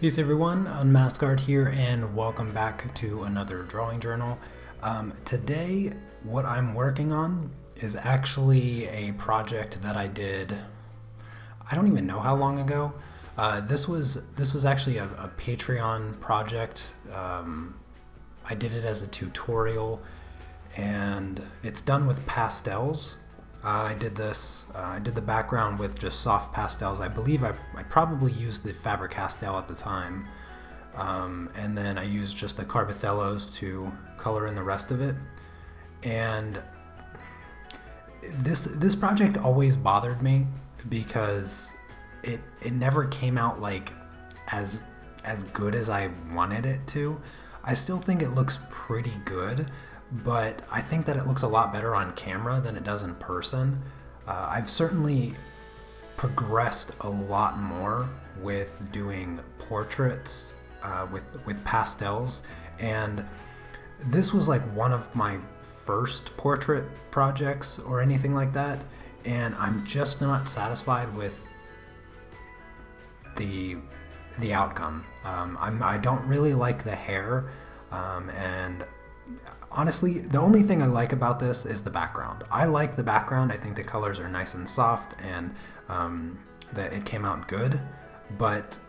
Peace everyone, Unmask here and welcome back to another drawing journal. Today what I'm working on is actually a project that I did, I don't even know how long ago. This was actually a Patreon project. I did it as a tutorial and it's done with pastels. I did the background with just soft pastels. I believe I probably used the Faber-Castell at the time. And then I used just the Carbothellos to color in the rest of it. And this project always bothered me because it never came out like as good as I wanted it to. I still think it looks pretty good, but I think that it looks a lot better on camera than it does in person. I've certainly progressed a lot more with doing portraits with pastels, and this was like one of my first portrait projects or anything like that, and I'm just not satisfied with the outcome. I don't really like the hair, and honestly, the only thing I like about this is the background. I like the background. I think the colors are nice and soft, and that it came out good. But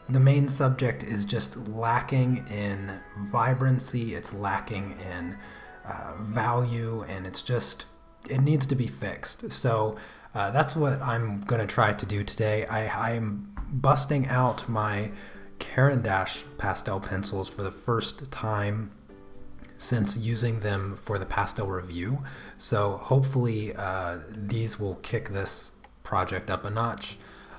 the main subject is just lacking in vibrancy. It's lacking in value, and it needs to be fixed. So that's what I'm going to try to do today. I'm busting out my Caran d'Ache pastel pencils for the first time since using them for the pastel review. So hopefully these will kick this project up a notch.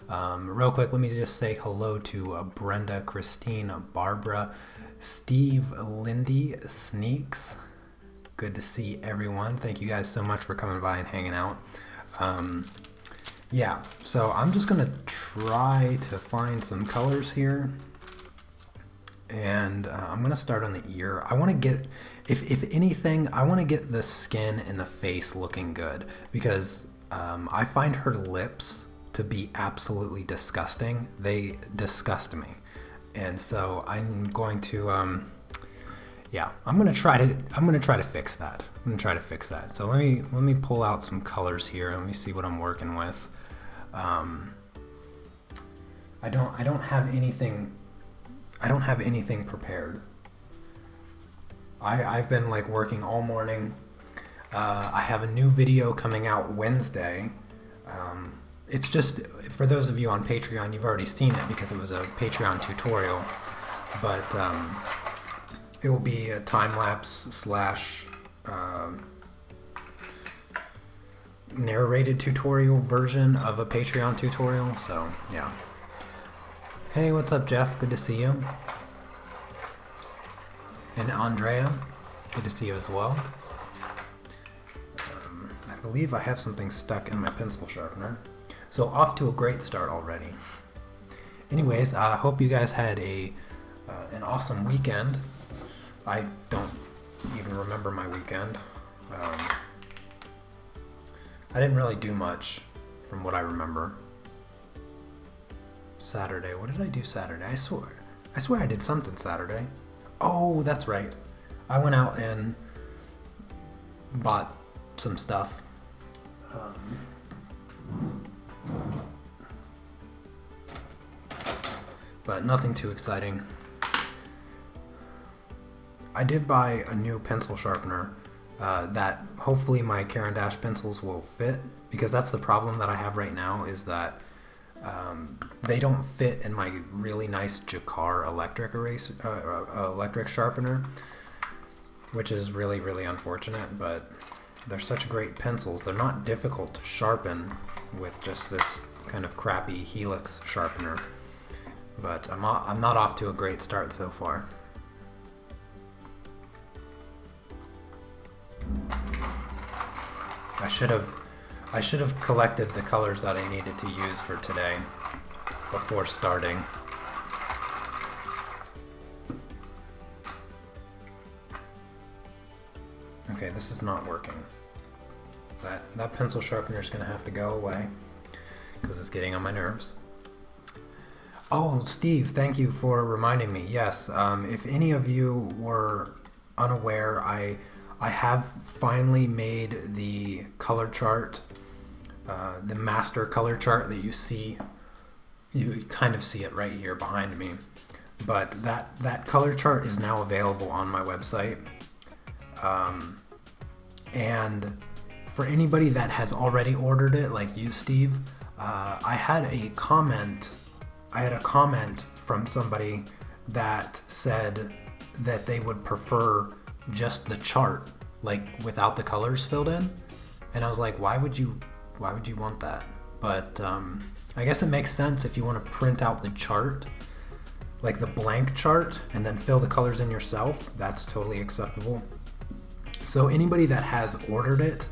Real quick, let me just say hello to Brenda, Christine, Barbara, Steve, Lindy, Sneaks. Good to see everyone. Thank you guys so much for coming by and hanging out. Yeah, so I'm just gonna try to find some colors here. And I'm gonna start on the ear. I want to get, if anything, I want to get the skin and the face looking good, because I find her lips to be absolutely disgusting. They disgust me, and so I'm going to, yeah, I'm gonna try to fix that. I'm gonna try to fix that. So let me pull out some colors here. Let me see what I'm working with. I don't have anything. I don't have anything prepared. I've been like working all morning. I have a new video coming out Wednesday. It's just, for those of you on Patreon, you've already seen it because it was a Patreon tutorial, but it will be a time-lapse / narrated tutorial version of a Patreon tutorial, so yeah. Hey, what's up, Jeff? Good to see you. And Andrea, good to see you as well. I believe I have something stuck in my pencil sharpener. So off to a great start already. Anyways, I hope you guys had an awesome weekend. I don't even remember my weekend. I didn't really do much from what I remember. Saturday. What did I do Saturday? I swear I did something Saturday. Oh, that's right. I went out and bought some stuff. But nothing too exciting. I did buy a new pencil sharpener that hopefully my Caran d'Ache pencils will fit, because that's the problem that I have right now, is that they don't fit in my really nice Jacquard electric sharpener, which is really, really unfortunate, but they're such great pencils. They're not difficult to sharpen with just this kind of crappy Helix sharpener, but I'm not off to a great start so far. I should have collected the colors that I needed to use for today before starting. Okay, this is not working. That pencil sharpener is going to have to go away because it's getting on my nerves. Oh, Steve, thank you for reminding me. Yes, if any of you were unaware, I have finally made the color chart, the master color chart that you see. You kind of see it right here behind me. But that color chart is now available on my website. And for anybody that has already ordered it, like you, Steve, I had a comment from somebody that said that they would prefer just the chart, like without the colors filled in. And I was like, why would you want that? But I guess it makes sense if you want to print out the chart, like the blank chart, and then fill the colors in yourself. That's totally acceptable. So anybody that has ordered it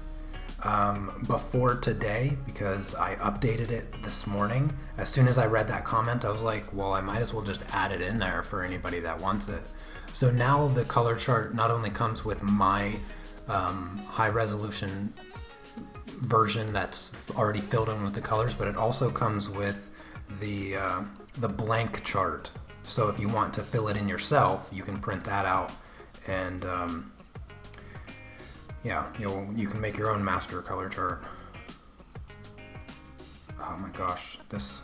before today, because I updated it this morning, as soon as I read that comment, I was like, well, I might as well just add it in there for anybody that wants it. So now the color chart not only comes with my high resolution version that's already filled in with the colors, but it also comes with the blank chart. So if you want to fill it in yourself, you can print that out, and yeah, you can make your own master color chart. Oh my gosh, this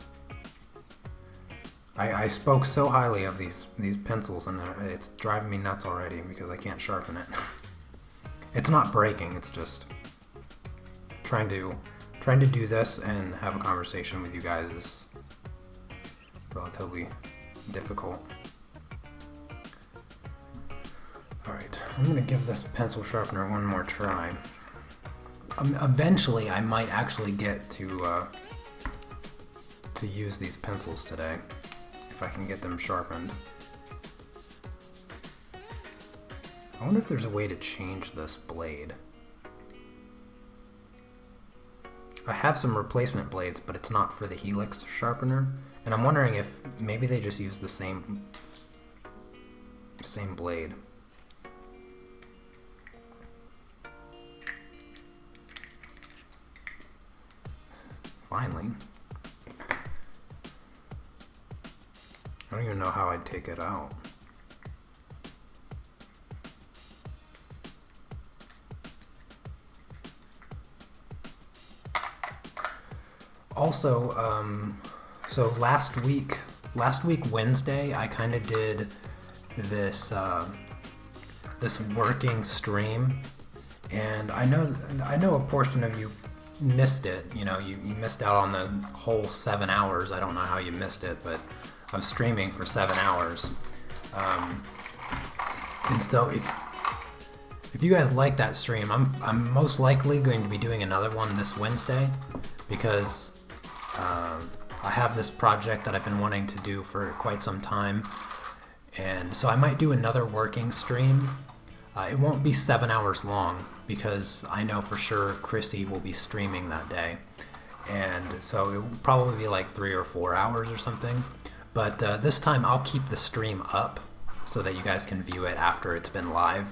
I spoke so highly of these pencils, and it's driving me nuts already because I can't sharpen it. It's not breaking, it's just trying to do this and have a conversation with you guys is relatively difficult. Alright, I'm going to give this pencil sharpener one more try. Eventually I might actually get to use these pencils today, if I can get them sharpened. I wonder if there's a way to change this blade. I have some replacement blades, but it's not for the Helix sharpener, and I'm wondering if maybe they just use the same blade. Finally. I don't even know how I'd take it out. Also, so last week Wednesday, I kind of did this this working stream, and I know a portion of you missed it. You know, you missed out on the whole 7 hours. I don't know how you missed it, but I'm streaming for 7 hours. And so if you guys like that stream, I'm most likely going to be doing another one this Wednesday, because I have this project that I've been wanting to do for quite some time, and so I might do another working stream. It won't be 7 hours long, because I know for sure Chrissy will be streaming that day, and so it will probably be like 3 or 4 hours or something. But this time I'll keep the stream up so that you guys can view it after it's been live.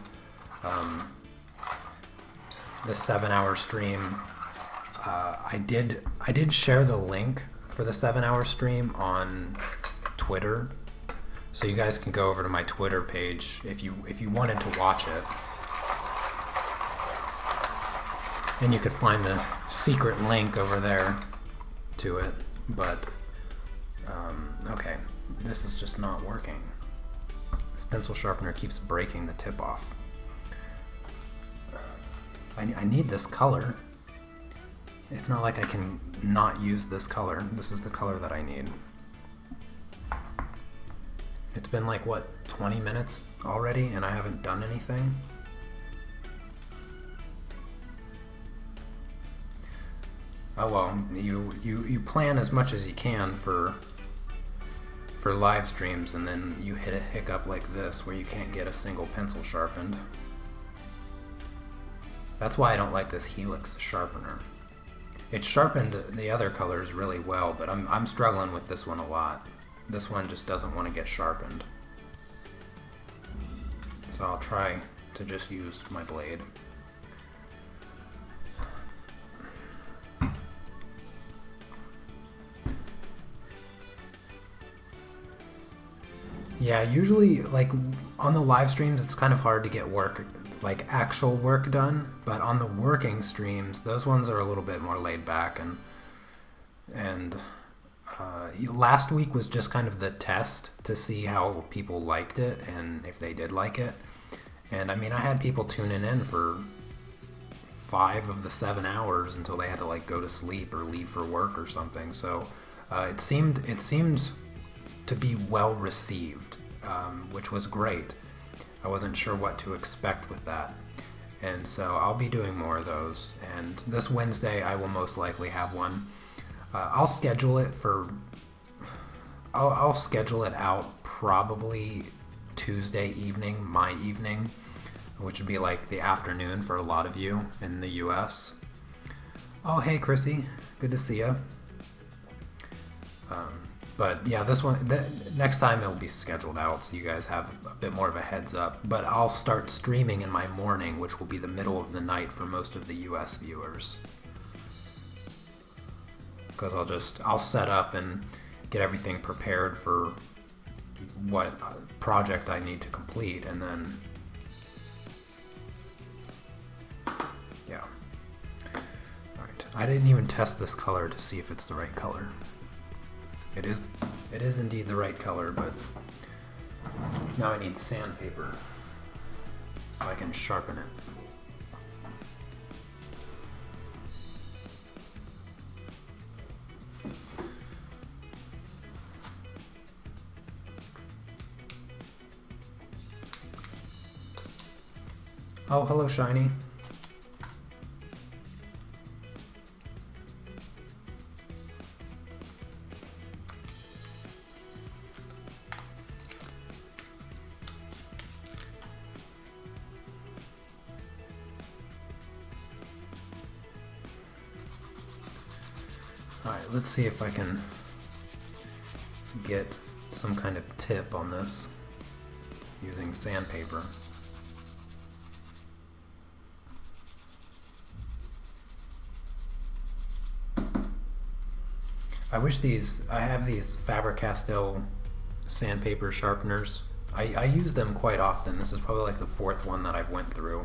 The 7-hour stream, I did share the link for the 7-hour stream on Twitter, so you guys can go over to my Twitter page if you wanted to watch it, and you could find the secret link over there to it. But okay, this is just not working. This pencil sharpener keeps breaking the tip off. I need this color. It's not like I can not use this color. This is the color that I need. It's been like, what, 20 minutes already, and I haven't done anything? Oh well, you plan as much as you can for live streams, and then you hit a hiccup like this where you can't get a single pencil sharpened. That's why I don't like this Helix sharpener. It sharpened the other colors really well, but I'm struggling with this one a lot. This one just doesn't want to get sharpened. So I'll try to just use my blade. Yeah, usually like on the live streams, it's kind of hard to get work, like actual work done. But on the working streams, those ones are a little bit more laid back. And last week was just kind of the test to see how people liked it and if they did like it. And I mean, I had people tuning in for 5 of the 7 hours until they had to like go to sleep or leave for work or something. So it seemed to be well received, which was great. I wasn't sure what to expect with that. And so I'll be doing more of those. And this Wednesday, I will most likely have one. I'll schedule it I'll schedule it out probably Tuesday evening, my evening, which would be like the afternoon for a lot of you in the US. Oh, hey, Chrissy. Good to see you. But yeah, this one, next time it'll be scheduled out so you guys have a bit more of a heads up. But I'll start streaming in my morning, which will be the middle of the night for most of the US viewers. Because I'll set up and get everything prepared for what project I need to complete, and then yeah. Alright, I didn't even test this color to see if it's the right color. It is indeed the right color, but now I need sandpaper so I can sharpen it. Oh, hello, Shiny. Alright, let's see if I can get some kind of tip on this using sandpaper. I have these Faber-Castell sandpaper sharpeners. I use them quite often. This is probably like the 4th one that I've went through.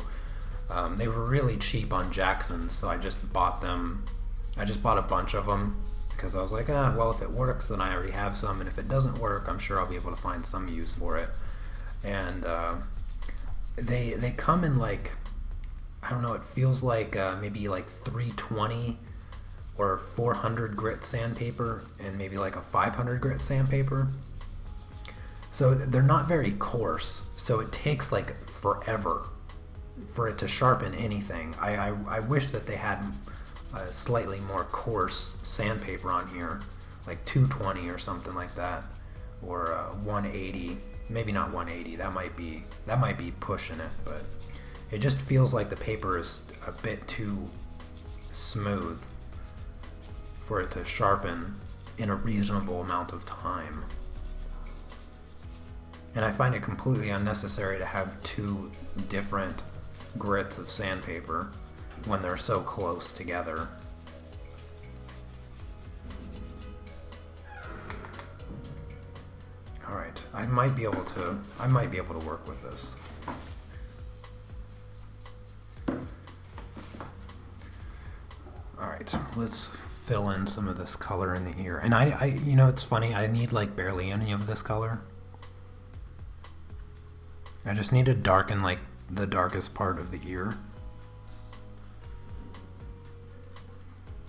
They were really cheap on Jackson's, so I just bought them. I just bought a bunch of them because I was like, well, if it works, then I already have some, and if it doesn't work, I'm sure I'll be able to find some use for it. And they come in like, I don't know, it feels like maybe like 320 or 400 grit sandpaper and maybe like a 500 grit sandpaper. So they're not very coarse, so it takes like forever for it to sharpen anything. I wish that they had a slightly more coarse sandpaper on here, like 220 or something like that, or 180. Maybe not 180. That might be pushing it, but it just feels like the paper is a bit too smooth for it to sharpen in a reasonable amount of time. And I find it completely unnecessary to have 2 different grits of sandpaper when they're so close together. Alright, I might be able to work with this. Alright, let's fill in some of this color in the ear. And I you know, it's funny, I need like barely any of this color. I just need to darken like the darkest part of the ear.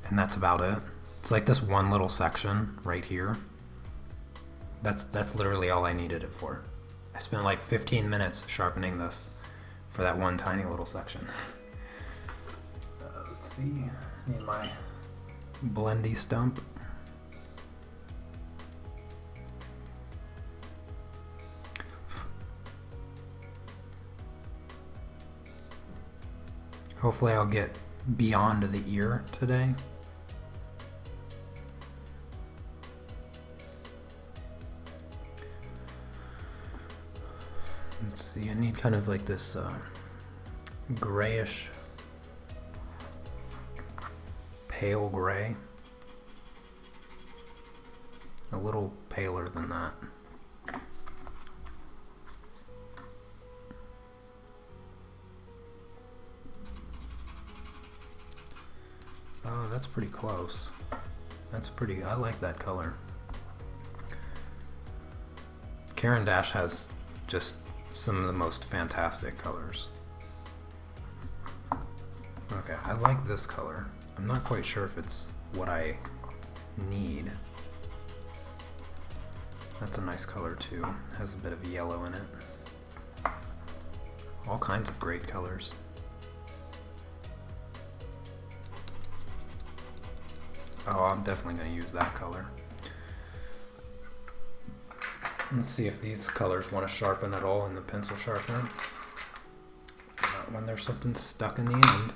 And that's about it. It's like this one little section right here. That's literally all I needed it for. I spent like 15 minutes sharpening this for that one tiny little section. Let's see, need my blendy stump. Hopefully I'll get beyond the ear today. Let's see, I need kind of like this grayish, pale gray. A little paler than that. Oh, that's pretty close. That's pretty, I like that color. Caran d'Ache has just some of the most fantastic colors. Okay, I like this color. I'm not quite sure if it's what I need. That's a nice color too. Has a bit of yellow in it. All kinds of great colors. Oh, I'm definitely going to use that color. Let's see if these colors want to sharpen at all in the pencil sharpener. Not when there's something stuck in the end.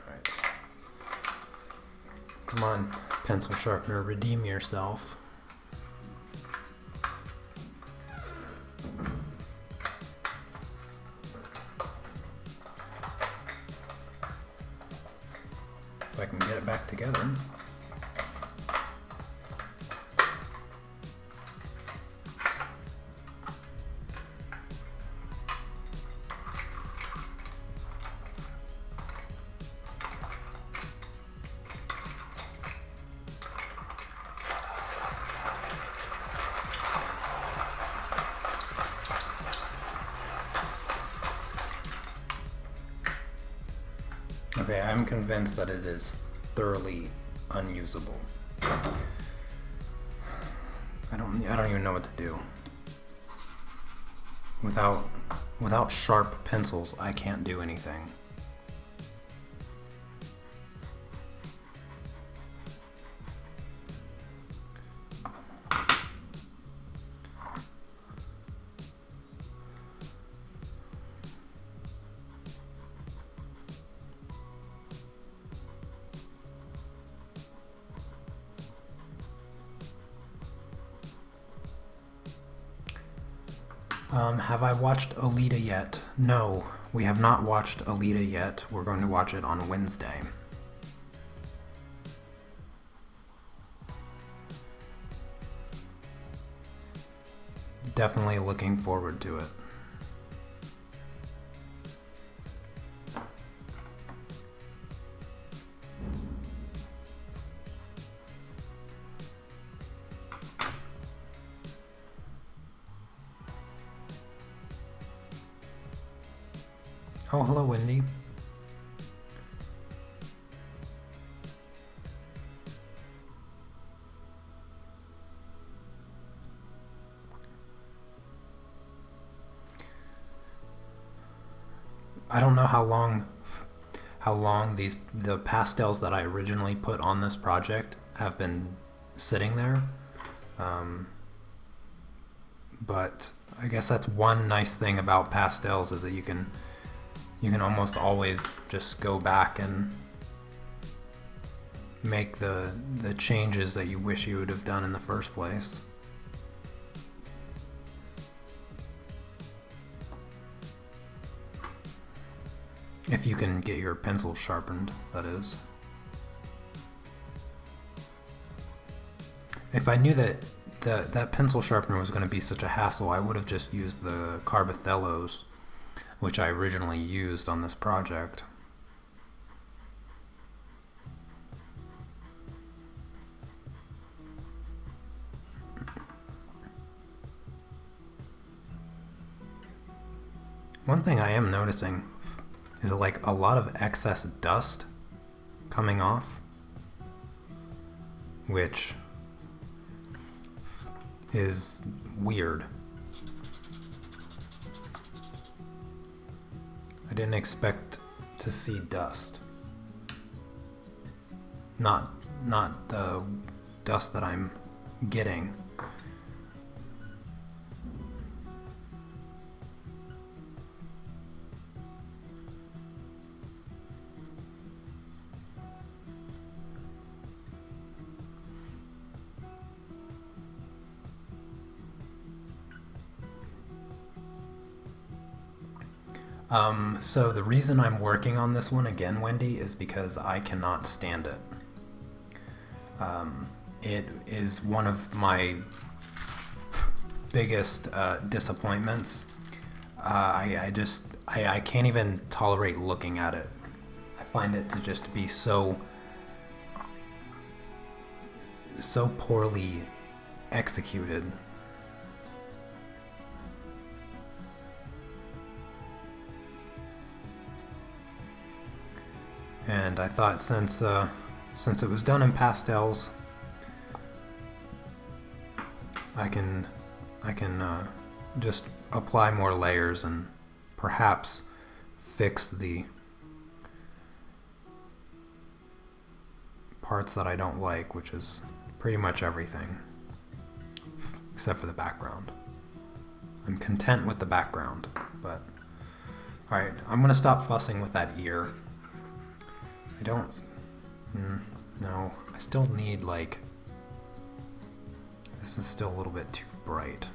Alright. Come on, pencil sharpener, redeem yourself. If I can get it back together. Okay, I'm convinced that it is thoroughly unusable. I don't even know what to do. Without sharp pencils, I can't do anything. Have I watched Alita yet? No, we have not watched Alita yet. We're going to watch it on Wednesday. Definitely looking forward to it. Oh, hello, Wendy. I don't know how long the pastels that I originally put on this project have been sitting there. But I guess that's one nice thing about pastels, is that you can almost always just go back and make the changes that you wish you would have done in the first place. If you can get your pencil sharpened, that is. If I knew that that pencil sharpener was going to be such a hassle, I would have just used the Carbothellos, which I originally used on this project. One thing I am noticing is like a lot of excess dust coming off, which is weird. I didn't expect to see dust. Not the dust that I'm getting. So the reason I'm working on this one again, Wendy, is because I cannot stand it. It is one of my biggest disappointments. I can't even tolerate looking at it. I find it to just be so poorly executed. And I thought since it was done in pastels, I can just apply more layers and perhaps fix the parts that I don't like, which is pretty much everything except for the background. I'm content with the background, but alright, I'm gonna stop fussing with that ear. I don't no, I still need, like, this is still a little bit too bright.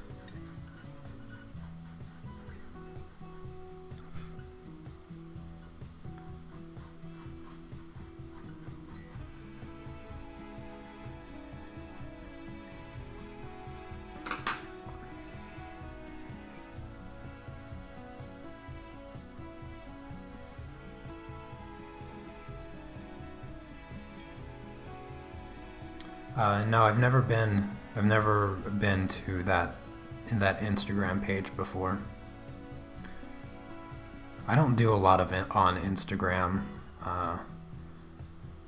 No, I've never been to that Instagram page before. I don't do a lot of it on Instagram.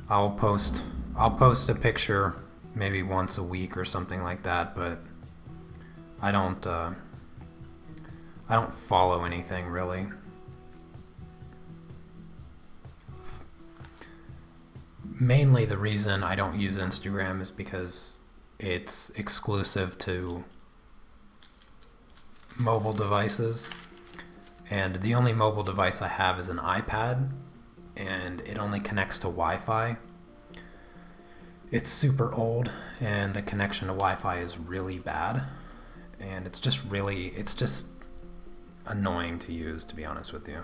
I'll post a picture maybe once a week or something like that, but I don't follow anything really. Mainly the reason I don't use Instagram is because it's exclusive to mobile devices, and the only mobile device I have is an iPad, and it only connects to Wi-Fi. It's super old, and the connection to Wi-Fi is really bad, and it's just annoying to use, to be honest with you.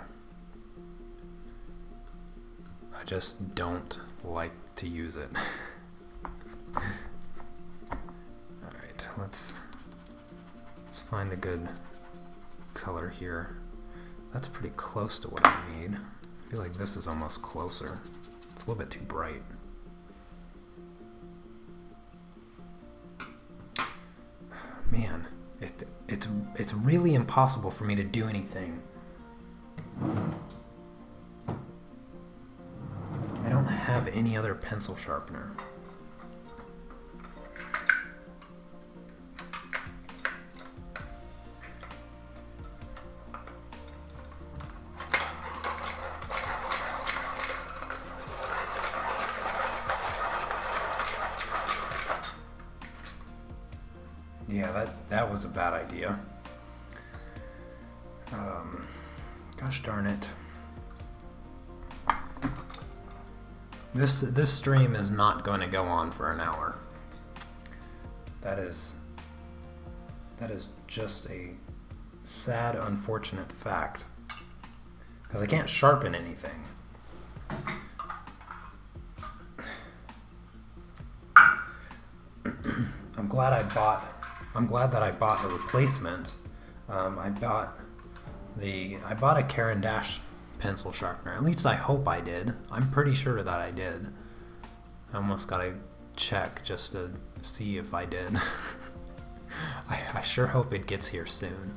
I just don't like to use it. Alright, let's find a good color here. That's pretty close to what I need. I feel like this is almost closer. It's a little bit too bright. Man, it's really impossible for me to do anything. I don't have any other pencil sharpener. Yeah, that was a bad idea. Gosh darn it. This stream is not going to go on for an hour. That is just a sad, unfortunate fact. Because I can't sharpen anything. I'm glad that I bought a replacement. I bought a Caran d'Ache pencil sharpener. At least I hope I did. I'm pretty sure that I did. I almost gotta check just to see if I did. I sure hope it gets here soon.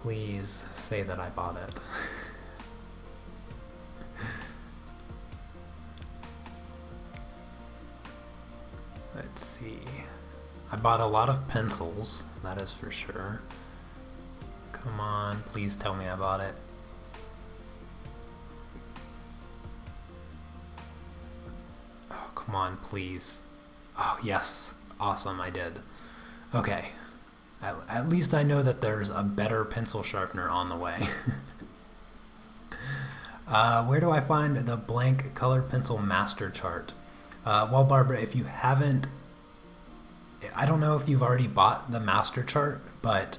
Please say that I bought it. Let's see. I bought a lot of pencils, that is for sure. Come on, please tell me I bought it. Oh, come on, please. Oh, yes. Awesome, I did. Okay. At least I know that there's a better pencil sharpener on the way. Where do I find the blank color pencil master chart? Well, Barbara, if you haven't I don't know if you've already bought the master chart, but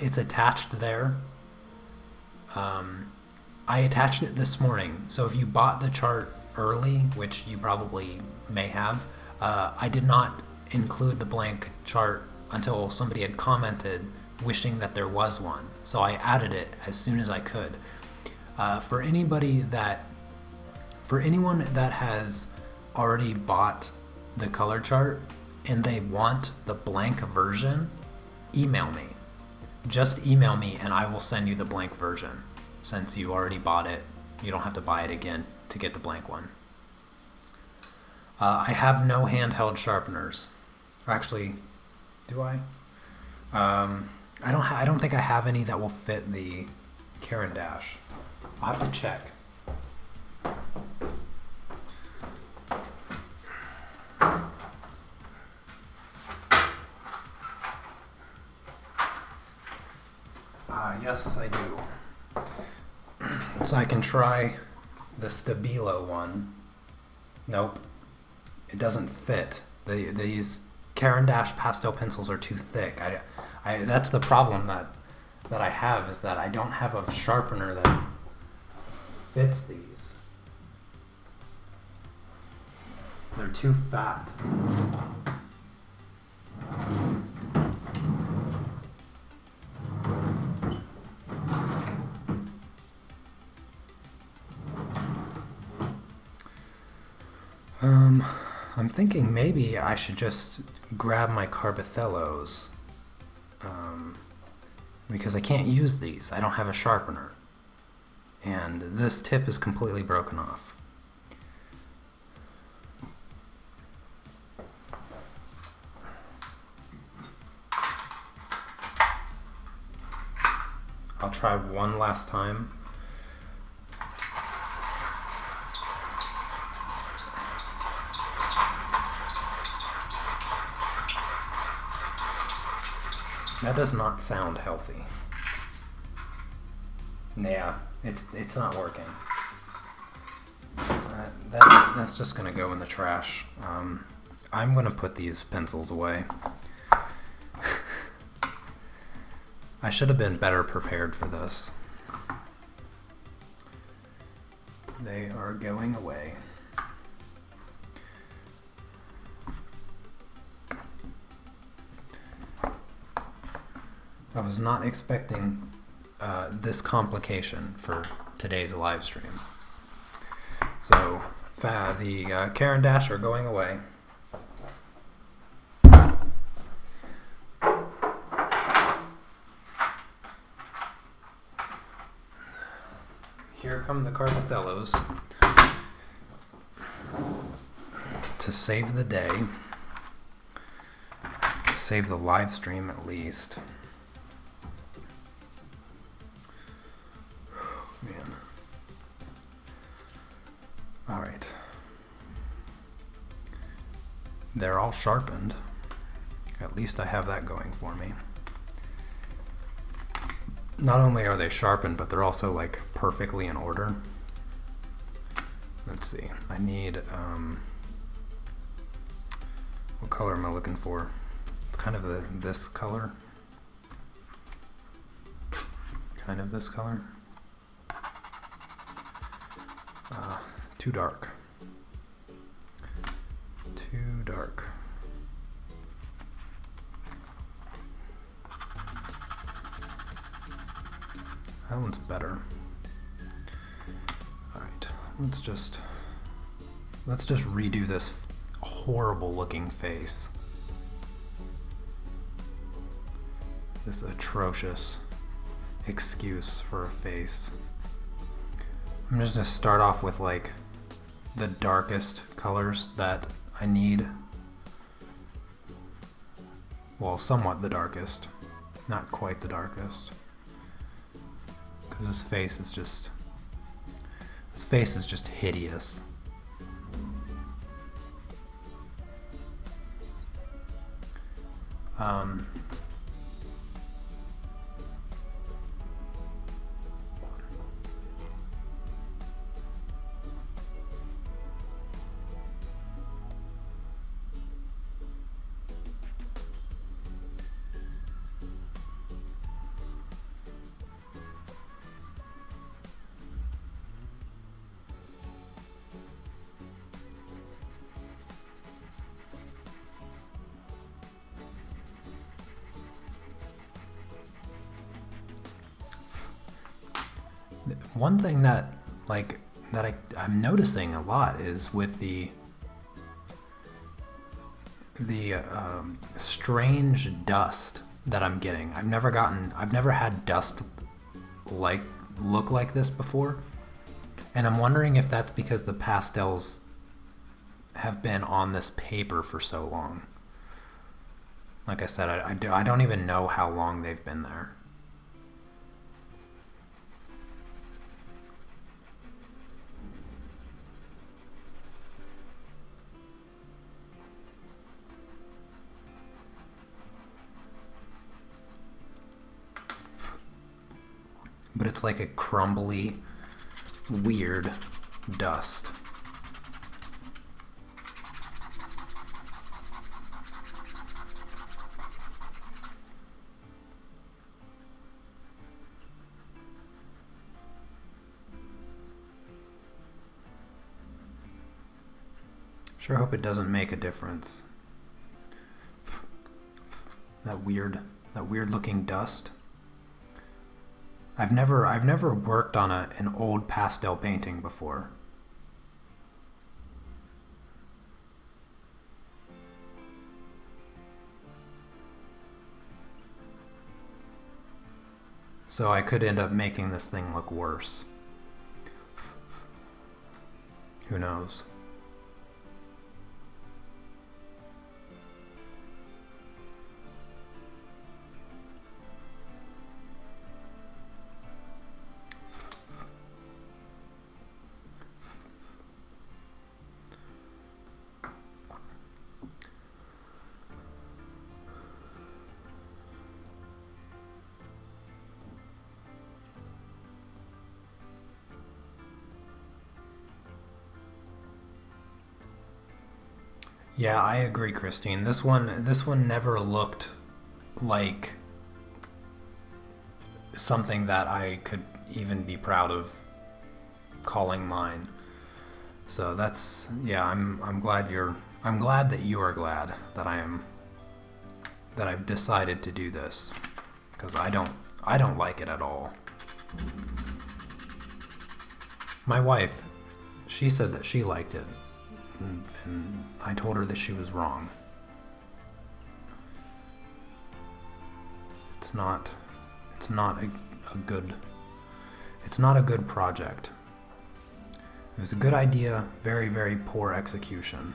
it's attached there. I attached it this morning, so if you bought the chart early, which you probably may have, I did not include the blank chart until somebody had commented wishing that there was one. So I added it as soon as I could. For anyone that has already bought the color chart and they want the blank version, email me. Just email me and I will send you the blank version. Since you already bought it, you don't have to buy it again to get the blank one. I have no handheld sharpeners. Or actually, do I? I don't think I have any that will fit the Caran d'Ache. I'll have to check. Yes, I do. So I can try the Stabilo one. Nope, it doesn't fit. These Caran d'Ache pastel pencils are too thick. That's the problem that I have, is that I don't have a sharpener that fits these. They're too fat. I'm thinking maybe I should just grab my Carbothellos, because I can't use these. I don't have a sharpener. And this tip is completely broken off. I'll try one last time. That does not sound healthy. Yeah, it's not working. That's just gonna go in the trash. I'm gonna put these pencils away. I should have been better prepared for this. They are going away. I was not expecting this complication for today's live stream. So, the Caran d'Ache are going away. Here come the Carbothellos to save the day, to save the live stream at least. Man. All right. They're all sharpened. At least I have that going for me. Not only are they sharpened, but they're also like perfectly in order. Let's see. I need, what color am I looking for? It's kind of this color. Kind of this color. Too dark. Too dark. That one's better. All right, let's just redo this horrible looking face. This atrocious excuse for a face. I'm just gonna start off with like the darkest colors that I need. Well, somewhat the darkest, not quite the darkest. Because this face is just hideous. One thing that I'm noticing a lot is with the strange dust that I'm getting. I've never had dust look like this before, and I'm wondering if that's because the pastels have been on this paper for so long. Like I said, I don't even know how long they've been there. But it's like a crumbly, weird dust. Sure hope it doesn't make a difference. That weird looking dust. I've never worked on an old pastel painting before. So I could end up making this thing look worse. Who knows? Yeah, I agree, Christine. This one never looked like something that I could even be proud of calling mine. So that's, yeah, I'm glad that you are glad that I've decided to do this, because I don't like it at all. My wife, she said that she liked it. And I told her that she was wrong. It's not a good project. It was a good idea, very, very poor execution.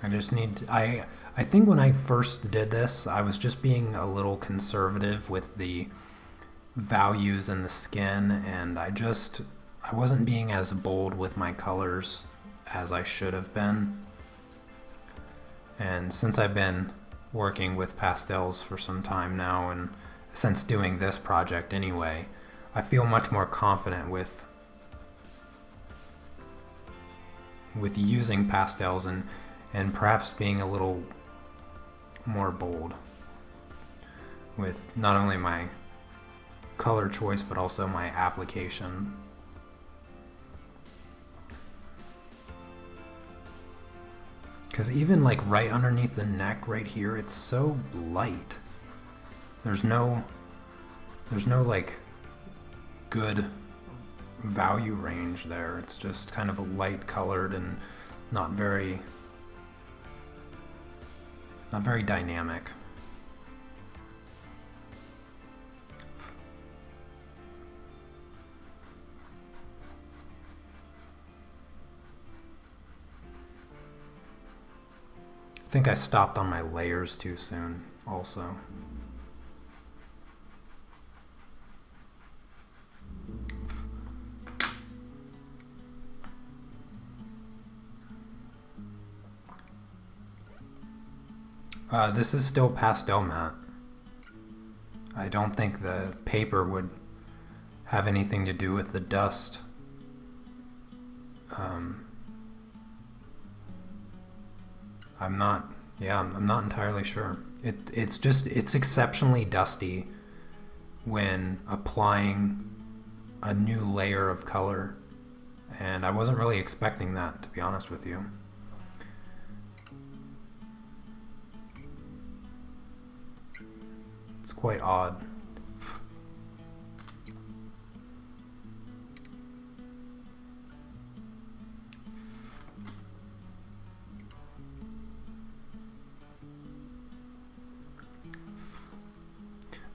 I think when I first did this, I was just being a little conservative with the values in the skin, and I wasn't being as bold with my colors as I should have been. And since I've been working with pastels for some time now, and since doing this project anyway, I feel much more confident with using pastels and perhaps being a little more bold with not only my color choice but also my application. Because even like right underneath the neck right here, it's so light. There's no like good value range there. It's just kind of a light colored and not very dynamic. I think I stopped on my layers too soon also. This is still pastel matte. I don't think the paper would have anything to do with the dust. I'm not entirely sure. It's exceptionally dusty when applying a new layer of color, and I wasn't really expecting that, to be honest with you. It's quite odd.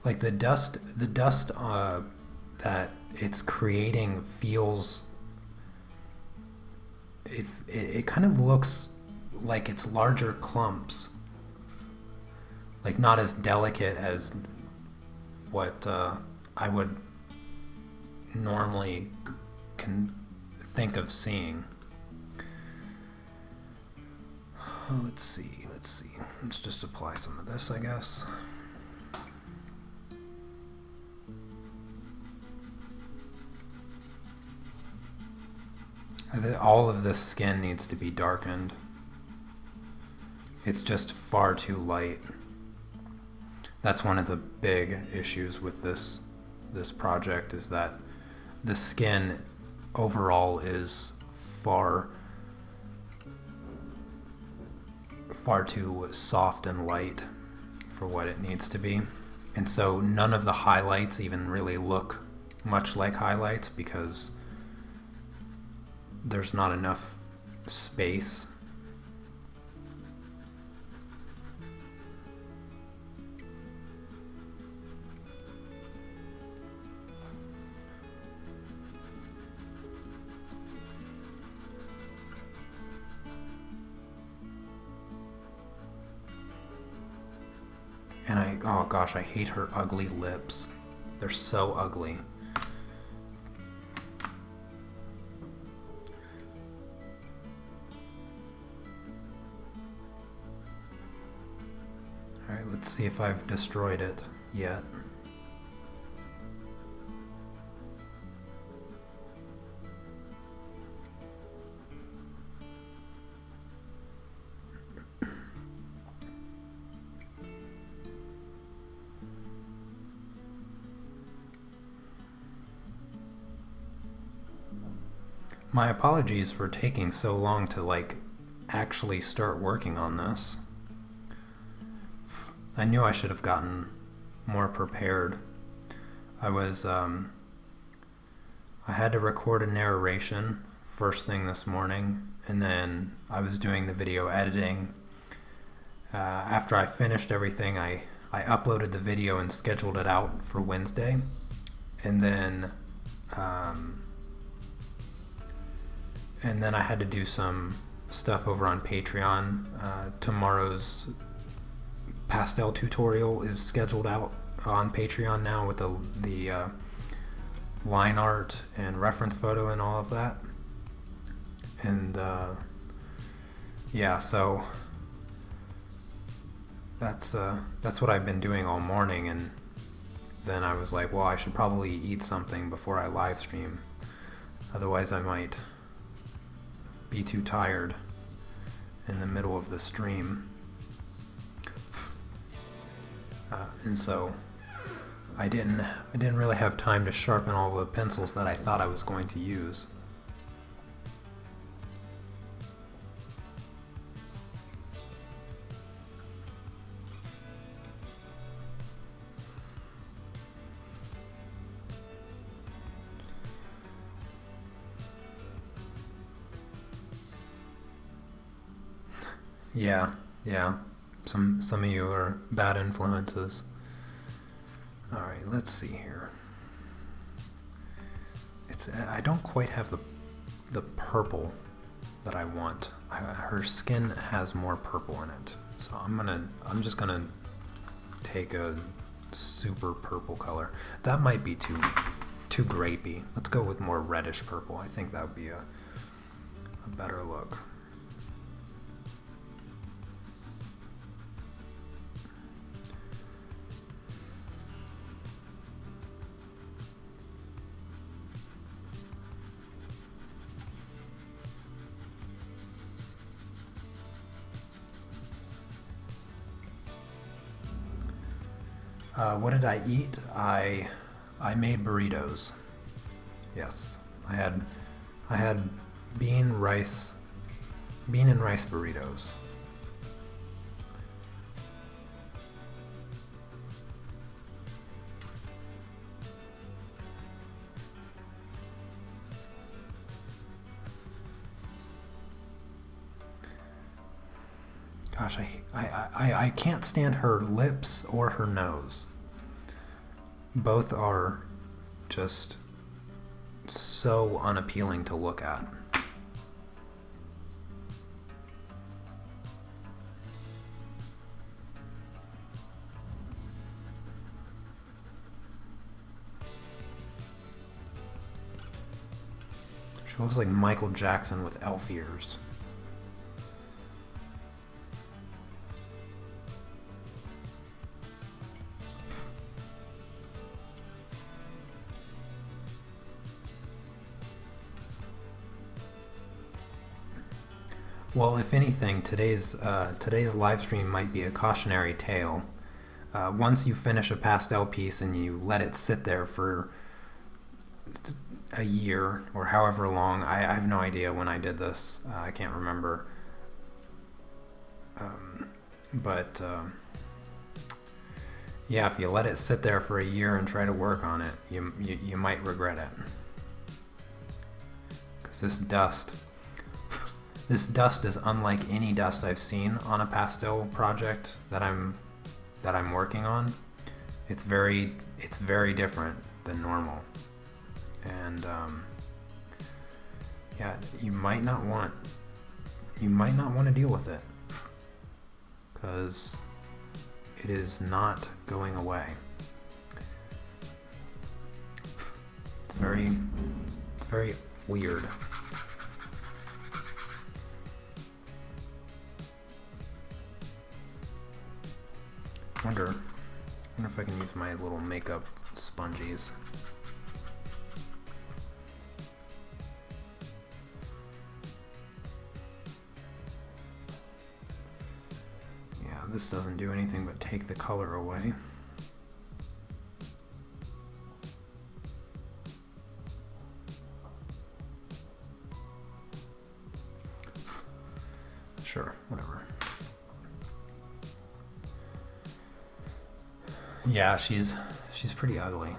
Like the dust that it's creating feels, it kind of looks like it's larger clumps, like not as delicate as what I would normally can think of seeing. Let's see. Let's just apply some of this, I guess. All of this skin needs to be darkened. It's just far too light. That's one of the big issues with this project, is that the skin overall is far too soft and light for what it needs to be. And so none of the highlights even really look much like highlights because there's not enough space. And oh gosh, I hate her ugly lips. They're so ugly. Alright, let's see if I've destroyed it yet. My apologies for taking so long to actually start working on this. I knew I should have gotten more prepared. I had to record a narration first thing this morning, and then I was doing the video editing. After I finished everything, I uploaded the video and scheduled it out for Wednesday, and then I had to do some stuff over on Patreon. Tomorrow's Pastel tutorial is scheduled out on Patreon now with the line art and reference photo and all of that. And yeah, so that's what I've been doing all morning. And then I was like, well, I should probably eat something before I live stream, otherwise I might be too tired in the middle of the stream. And so I didn't really have time to sharpen all the pencils that I thought I was going to use. Yeah. Some of you are bad influences. Alright, let's see here. I don't quite have the purple that I want. Her skin has more purple in it. So I'm just gonna take a super purple color. That might be too grapey. Let's go with more reddish purple. I think that would be a better look. What did I eat? I made burritos. Yes, I had bean and rice burritos. gosh, I can't stand her lips or her nose. Both are just so unappealing to look at. She looks like Michael Jackson with elf ears. Well, if anything, today's live stream might be a cautionary tale. Once you finish a pastel piece and you let it sit there for a year or however long, I have no idea when I did this. I can't remember. Yeah, if you let it sit there for a year and try to work on it, you might regret it. Because this dust is unlike any dust I've seen on a pastel project that I'm working on. It's very different than normal, and yeah, you might not want to deal with it because it is not going away. It's very weird. I wonder if I can use my little makeup spongies. Yeah, this doesn't do anything but take the color away. Sure, whatever. Yeah, she's pretty ugly.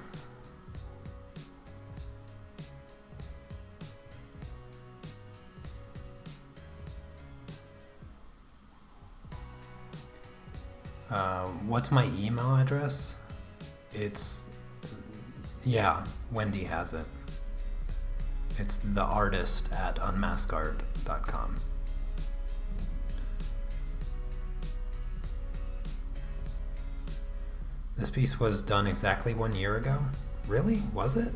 What's my email address? Yeah, Wendy has it. It's theartist@unmaskart.com. This piece was done exactly 1 year ago? Really? Was it?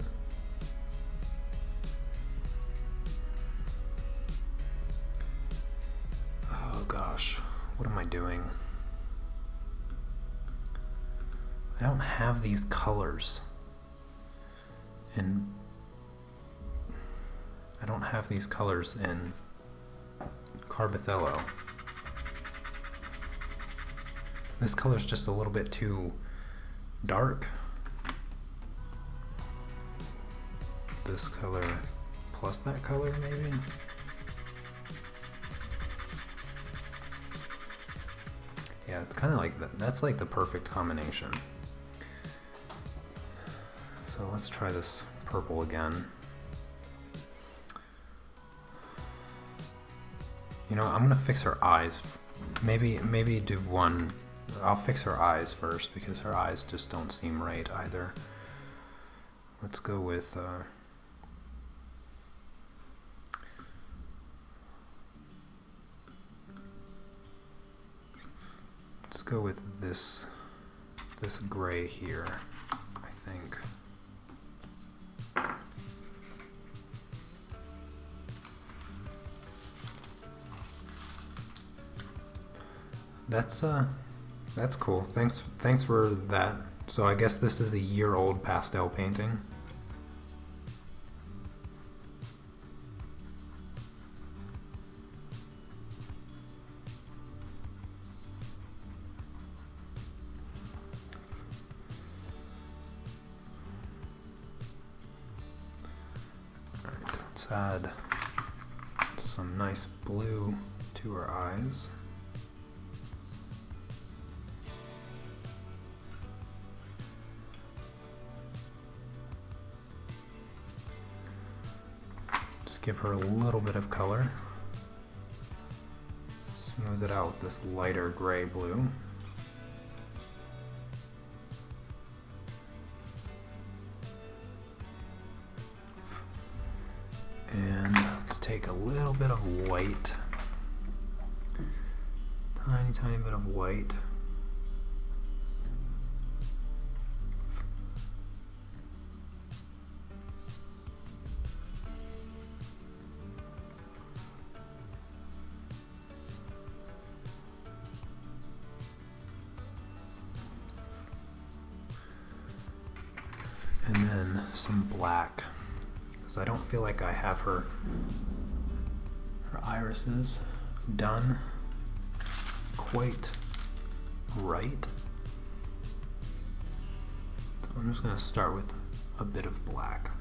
Oh gosh, what am I doing? I don't have these colors. I don't have these colors in Carbothello. This color's just a little bit too dark. This color plus that color, maybe? Yeah, it's kind of like that. That's like the perfect combination. So let's try this purple again. You know, I'm gonna fix her eyes. Maybe do one. I'll fix her eyes first because her eyes just don't seem right either. Let's go with this gray here, I think. That's cool. Thanks for that. So I guess this is the year-old pastel painting. All right, let's add some nice blue to her eyes. Give her a little bit of color. Smooth smooth it out with this lighter gray blue. And let's take a little bit of white, tiny bit of white. And then some black, because I don't feel like I have her irises done quite right. So I'm just going to start with a bit of black.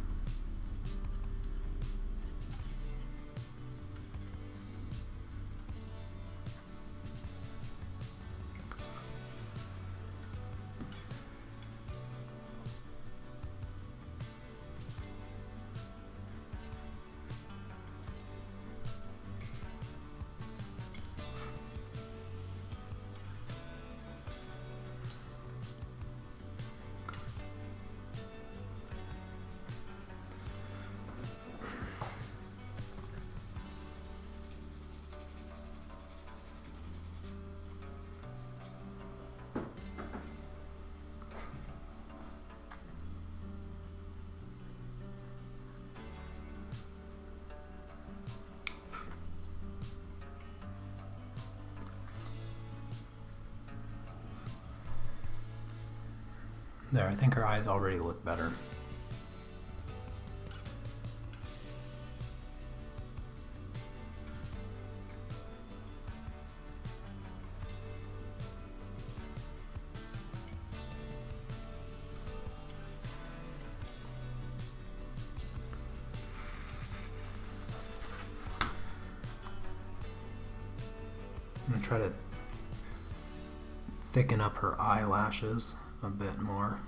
There, I think her eyes already look better. I'm going to try to thicken up her eyelashes a bit more.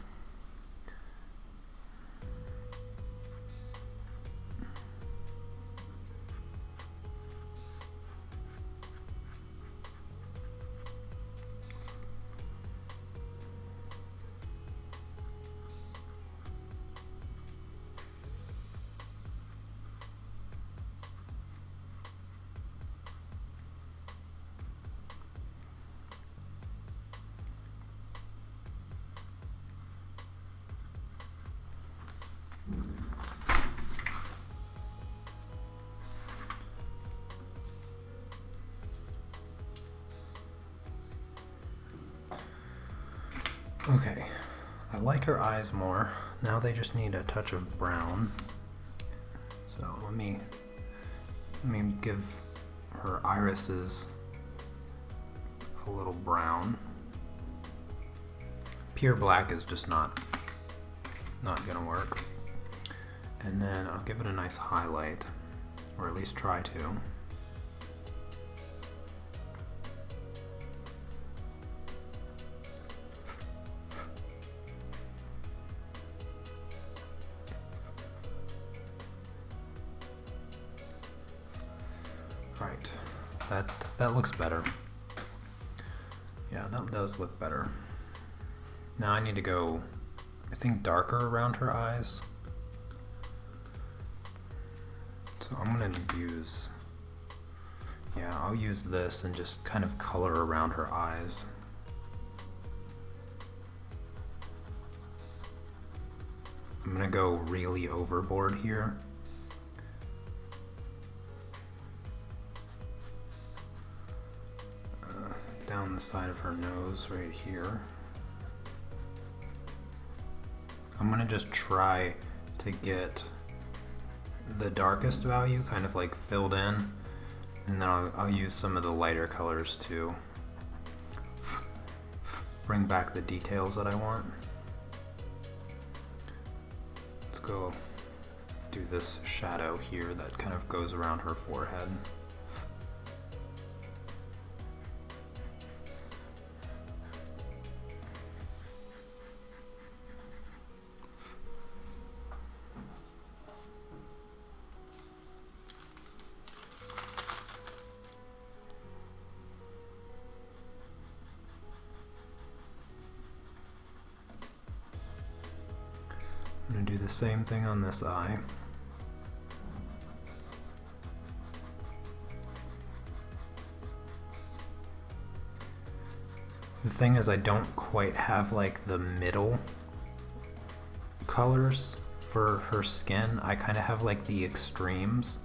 Okay, I like her eyes more. Now they just need a touch of brown. So let me give her irises a little brown. Pure black is just not gonna work. And then I'll give it a nice highlight, or at least try to. Right, that looks better. Yeah, that does look better. Now I need to go, I think, darker around her eyes. So I'm gonna use, I'll use this and just kind of color around her eyes. I'm gonna go really overboard here. Down the side of her nose right here. I'm gonna just try to get the darkest value kind of like filled in, and then I'll use some of the lighter colors to bring back the details that I want. Let's go do this shadow here that kind of goes around her forehead. I'm going to do the same thing on this eye. The thing is, I don't quite have like the middle colors for her skin. I kind of have like the extremes.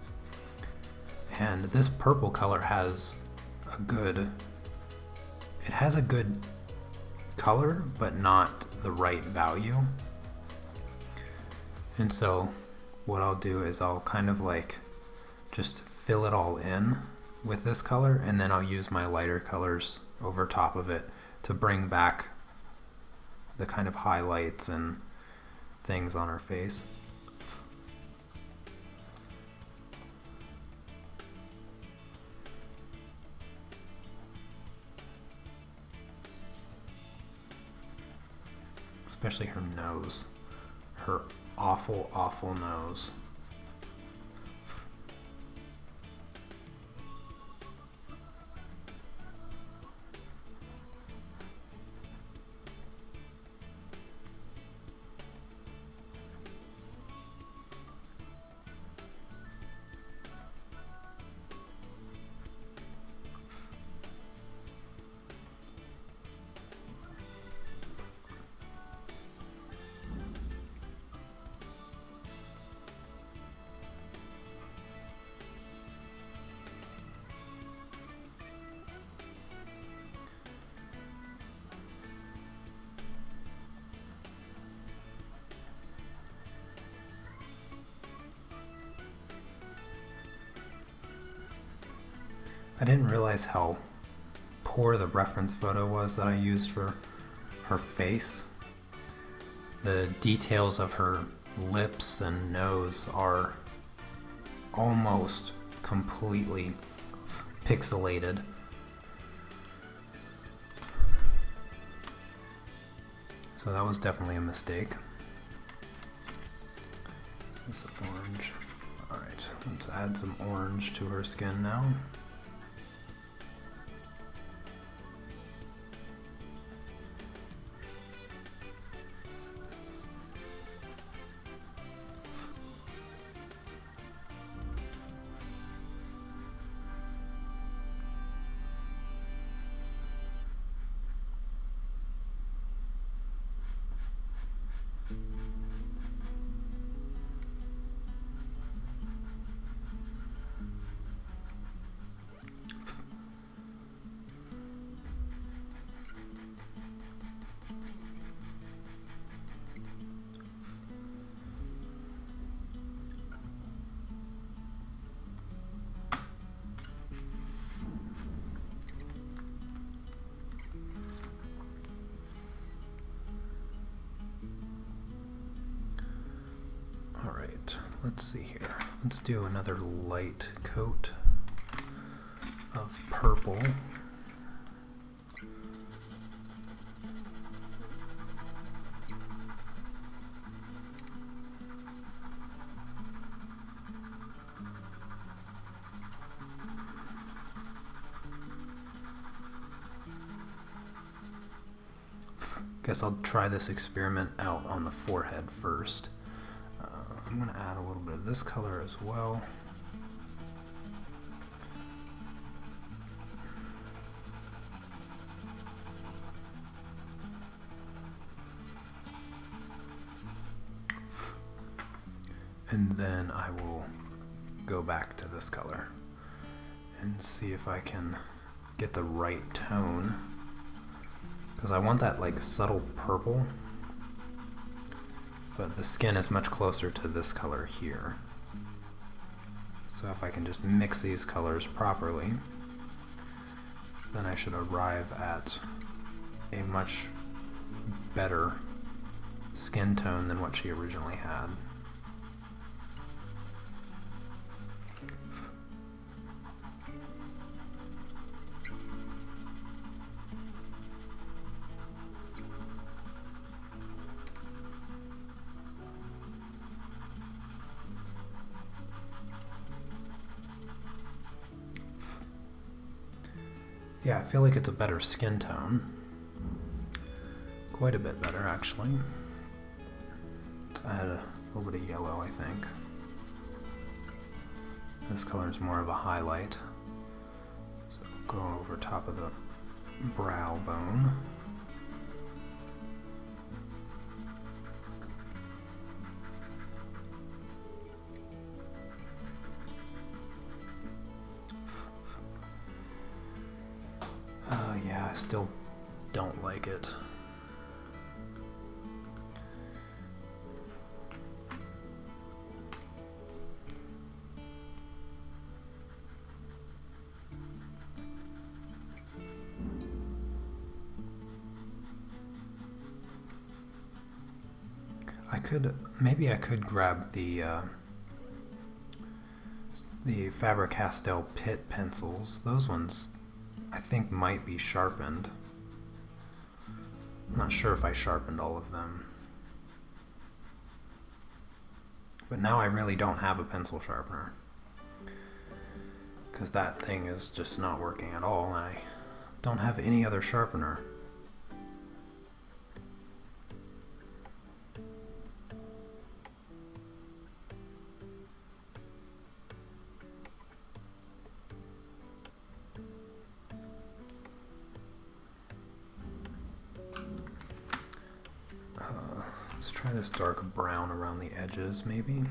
And this purple color has a good color, but not the right value. And so what I'll do is I'll kind of like just fill it all in with this color, and then I'll use my lighter colors over top of it to bring back the kind of highlights and things on her face. Especially her nose. Her awful, awful nose. I didn't realize how poor the reference photo was that I used for her face. The details of her lips and nose are almost completely pixelated. So that was definitely a mistake. Is this orange? Alright, let's add some orange to her skin now. Let's see here. Let's do another light coat of purple. Guess I'll try this experiment out on the forehead first. I'm going to add a little bit of this color as well. And then I will go back to this color and see if I can get the right tone, because I want that like subtle purple. But the skin is much closer to this color here. So if I can just mix these colors properly, then I should arrive at a much better skin tone than what she originally had. Yeah, I feel like it's a better skin tone. Quite a bit better, actually. So add a little bit of yellow, I think. This color is more of a highlight. So go over top of the brow bone. Yeah, I still don't like it. Maybe I could grab the Faber-Castell Pit pencils. Those ones I think might be sharpened. I'm not sure if I sharpened all of them. But now I really don't have a pencil sharpener, because that thing is just not working at all, and I don't have any other sharpener. Let's try this dark brown around the edges, maybe.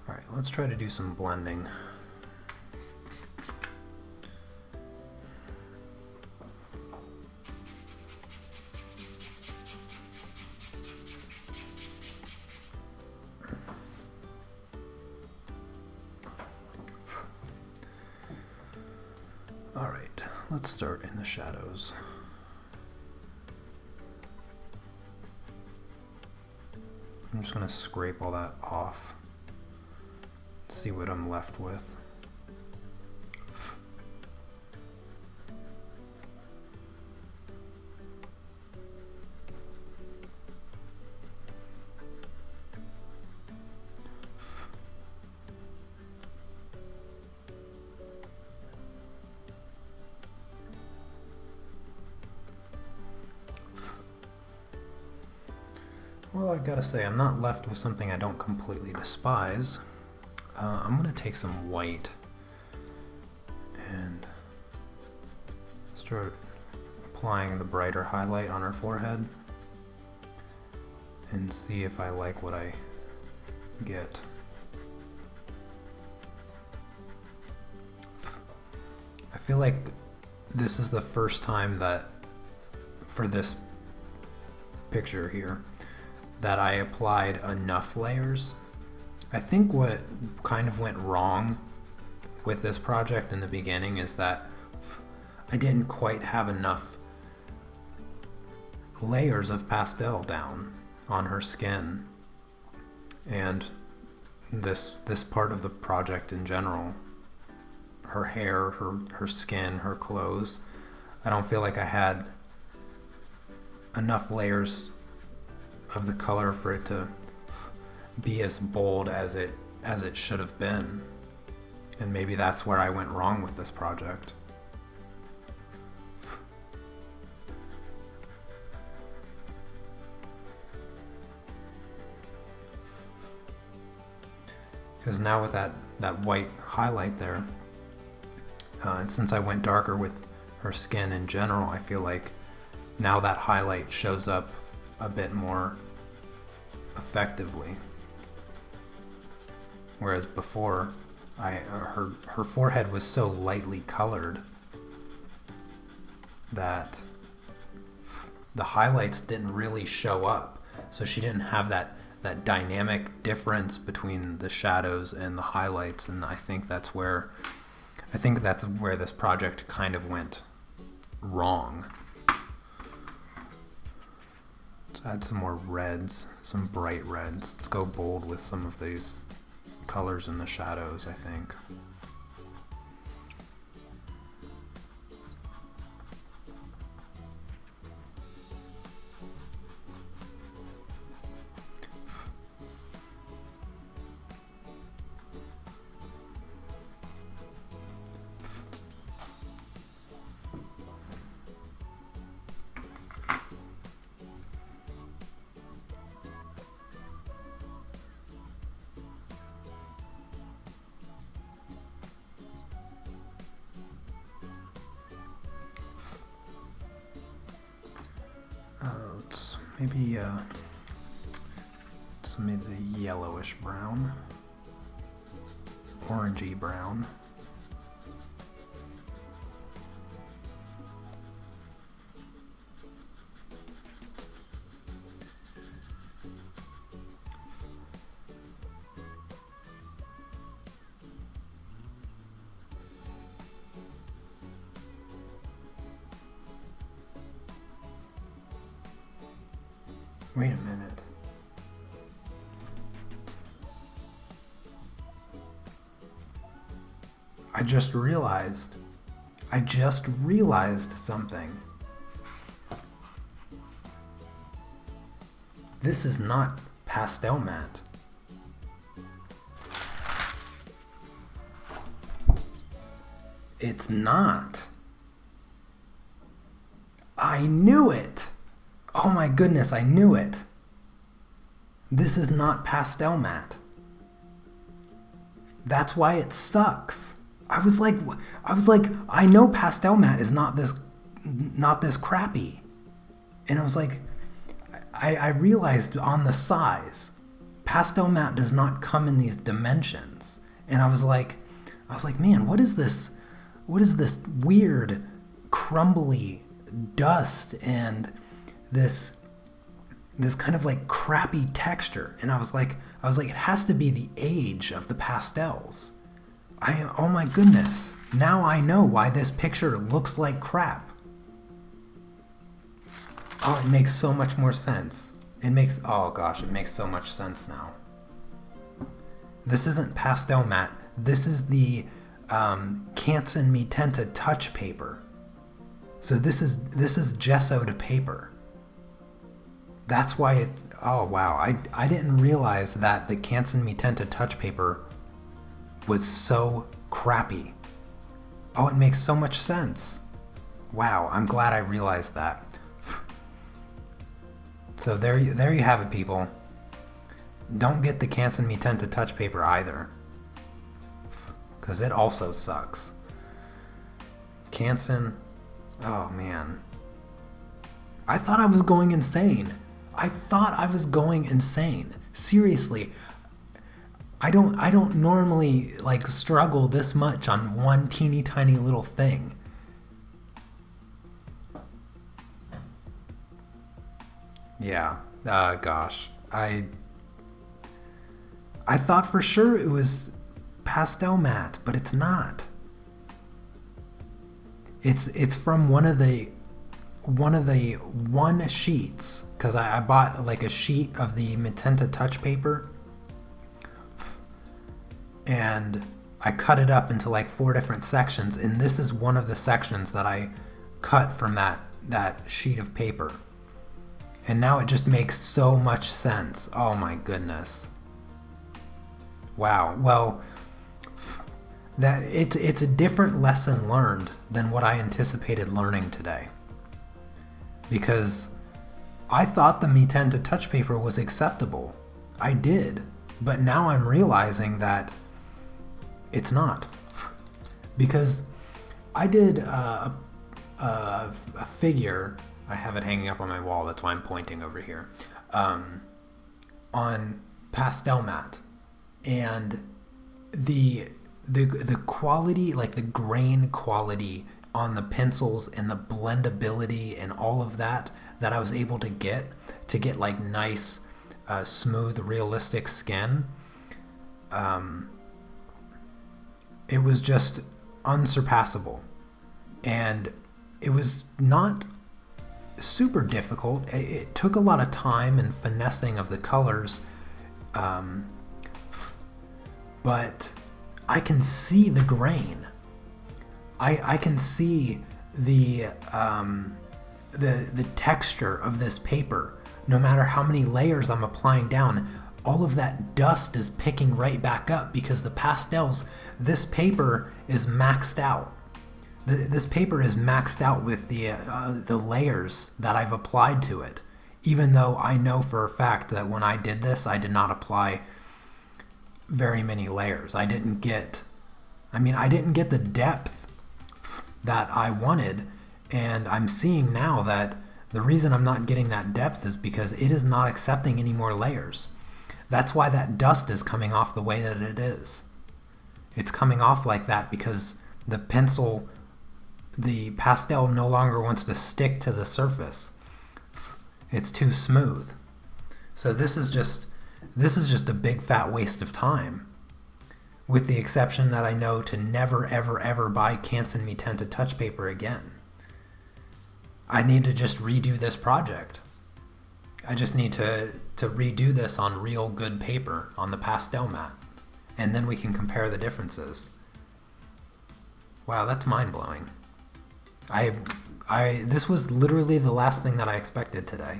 All right, let's try to do some blending. Alright, let's start in the shadows. I'm just going to scrape all that off, see what I'm left with. Well, I gotta say, I'm not left with something I don't completely despise. I'm gonna take some white and start applying the brighter highlight on her forehead and see if I like what I get. I feel like this is the first time that, for this picture here, that I applied enough layers. I think what kind of went wrong with this project in the beginning is that I didn't quite have enough layers of pastel down on her skin, and this part of the project in general, her hair, her skin, her clothes, I don't feel like I had enough layers of the color for it to be as bold as it should have been. And maybe that's where I went wrong with this project. Because now with that white highlight there, since I went darker with her skin in general, I feel like now that highlight shows up a bit more effectively. Whereas before, her forehead was so lightly colored that the highlights didn't really show up. So she didn't have that dynamic difference between the shadows and the highlights, and I think that's where this project kind of went wrong. Let's add some more reds, some bright reds. Let's go bold with some of these colors in the shadows, I think. Maybe some of the yellowish brown, orangey brown. Wait a minute. I just realized something. This is not pastel matte. It's not. I knew it. Oh my goodness, I knew it. This is not pastel matte. That's why it sucks. I was like, I know pastel matte is not this crappy. And I was like, I realized on the size, pastel matte does not come in these dimensions. And I was like, man, what is this weird, crumbly dust and this kind of like crappy texture? And I was like, it has to be the age of the pastels. Oh my goodness. Now I know why this picture looks like crap. Oh, it makes so much more sense. It makes so much sense now. This isn't pastel matte. This is the Canson Mi Tinta touch paper. So this is gesso to paper. That's why it, oh wow, I didn't realize that the Canson Mi Tinta touch paper was so crappy. Oh, it makes so much sense. Wow, I'm glad I realized that. So there you have it, people. Don't get the Canson Mi Tinta touch paper either, because it also sucks. Canson, oh man. I thought I was going insane. Seriously. I don't normally like struggle this much on one teeny tiny little thing. Yeah, gosh. I thought for sure it was pastel matte, but it's not. It's from one of the sheets, because I bought like a sheet of the Mi Tinta touch paper, and I cut it up into like 4 different sections, and this is one of the sections that I cut from that sheet of paper. And now it just makes so much sense. Oh my goodness. Wow. Well, that it's a different lesson learned than what I anticipated learning today. Because I thought the Mi Tinta touch paper was acceptable. I did. But now I'm realizing that it's not. Because I did a figure, I have it hanging up on my wall, that's why I'm pointing over here, on pastel matte. And the quality, like the grain quality on the pencils and the blendability and all of that I was able to get like nice, smooth, realistic skin, it was just unsurpassable. And it was not super difficult. It took a lot of time and finessing of the colors, but I can see the grain. I can see the texture of this paper. No matter how many layers I'm applying down, all of that dust is picking right back up, because the pastels, this paper is maxed out. This paper is maxed out with the layers that I've applied to it. Even though I know for a fact that when I did this, I did not apply very many layers. I didn't get the depth that I wanted, and I'm seeing now that The reason I'm not getting that depth is because it is not accepting any more layers. That's why that dust is coming off the way that it is. It's coming off like that because the pastel no longer wants to stick to the surface. It's too smooth. So this is just a big fat waste of time. With the exception that I know to never ever ever buy Canson Me tinted touch paper again. I need to just redo this project. I just need to redo this on real good paper on the pastel mat. And then we can compare the differences. Wow, that's mind-blowing. This was literally the last thing that I expected today.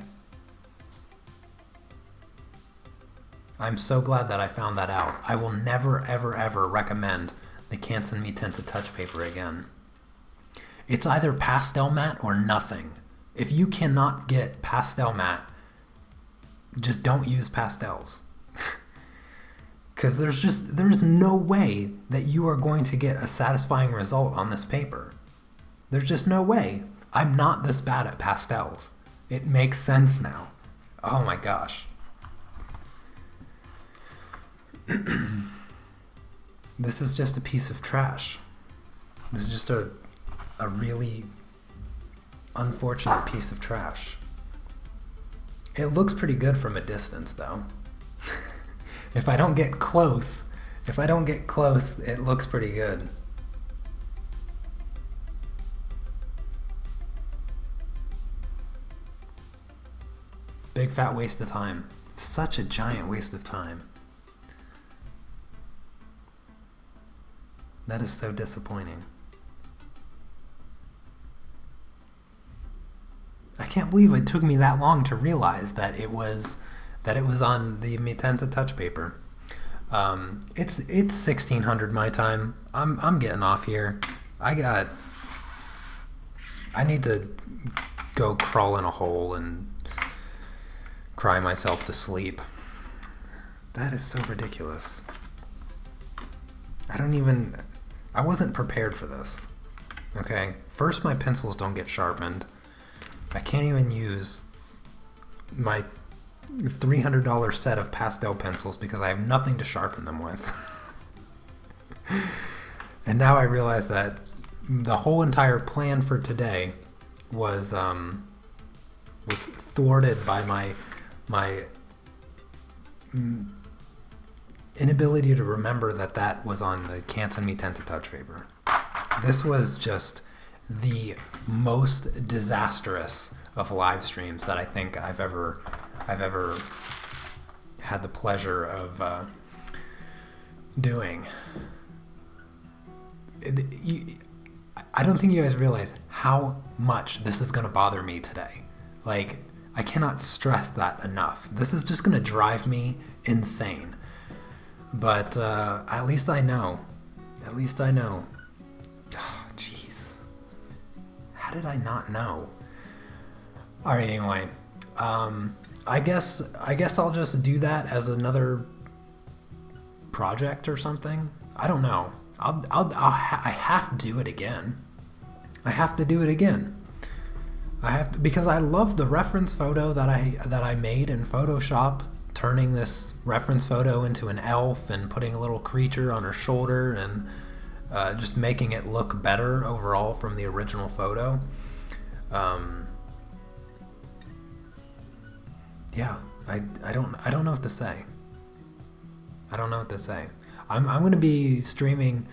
I'm so glad that I found that out. I will never ever ever recommend the Canson Me tinted touch paper again. It's either pastel mat or nothing. If you cannot get pastel mat, just don't use pastels. Because there's no way that you are going to get a satisfying result on this paper. There's just no way. I'm not this bad at pastels. It makes sense now. Oh my gosh. This is just a piece of trash. This is just a really unfortunate piece of trash. It looks pretty good from a distance though. If I don't get close, it looks pretty good. Big fat waste of time. Such a giant waste of time. That is so disappointing. I can't believe it took me that long to realize that it was on the Me tinted touch paper. It's 1600 my time. I'm getting off here. I need to go crawl in a hole and cry myself to sleep. That is so ridiculous. I wasn't prepared for this. Okay, first my pencils don't get sharpened. I can't even use my $300 set of pastel pencils because I have nothing to sharpen them with. And now I realize that the whole entire plan for today was thwarted by my inability to remember that was on the Canson Me tinted touch paper. This was just the most disastrous of live streams that I think I've ever had the pleasure of doing. I don't think you guys realize how much this is going to bother me today. Like, I cannot stress that enough. This is just going to drive me insane. But at least I know. At least I know. Oh, jeez. How did I not know? All right, anyway. I guess I'll just do that as another project or something. I don't know. I have to do it again. I have to do it again. Because I love the reference photo that I made in Photoshop, turning this reference photo into an elf and putting a little creature on her shoulder and just making it look better overall from the original photo. Yeah, I don't know what to say. I don't know what to say. I'm going to be streaming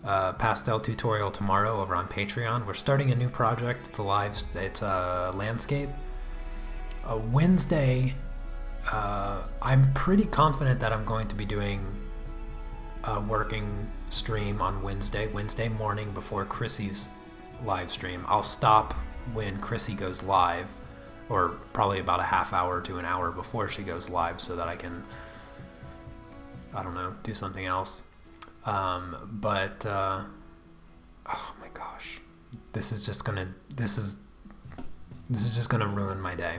Pastel tutorial tomorrow over on Patreon. We're starting a new project. It's a landscape. Wednesday, I'm pretty confident that I'm going to be doing a working stream on Wednesday morning before Chrissy's live stream. I'll stop when Chrissy goes live, or probably about a half hour to an hour before she goes live, so that I can, I don't know, do something else. Oh my gosh, this is just gonna ruin my day.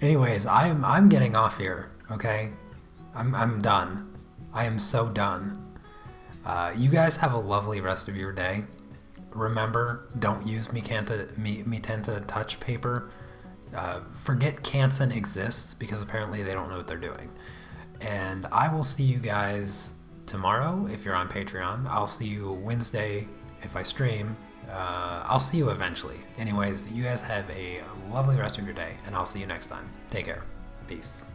Anyways, I'm getting off here. Okay, I'm done. I am so done. You guys have a lovely rest of your day. remember, don't use Mi Tenta touch paper. Forget Canson exists, because apparently they don't know what they're doing. And I will see you guys tomorrow if you're on Patreon. I'll see you Wednesday if I stream. I'll see you eventually. Anyways, you guys have a lovely rest of your day, and I'll see you next time. Take care. Peace.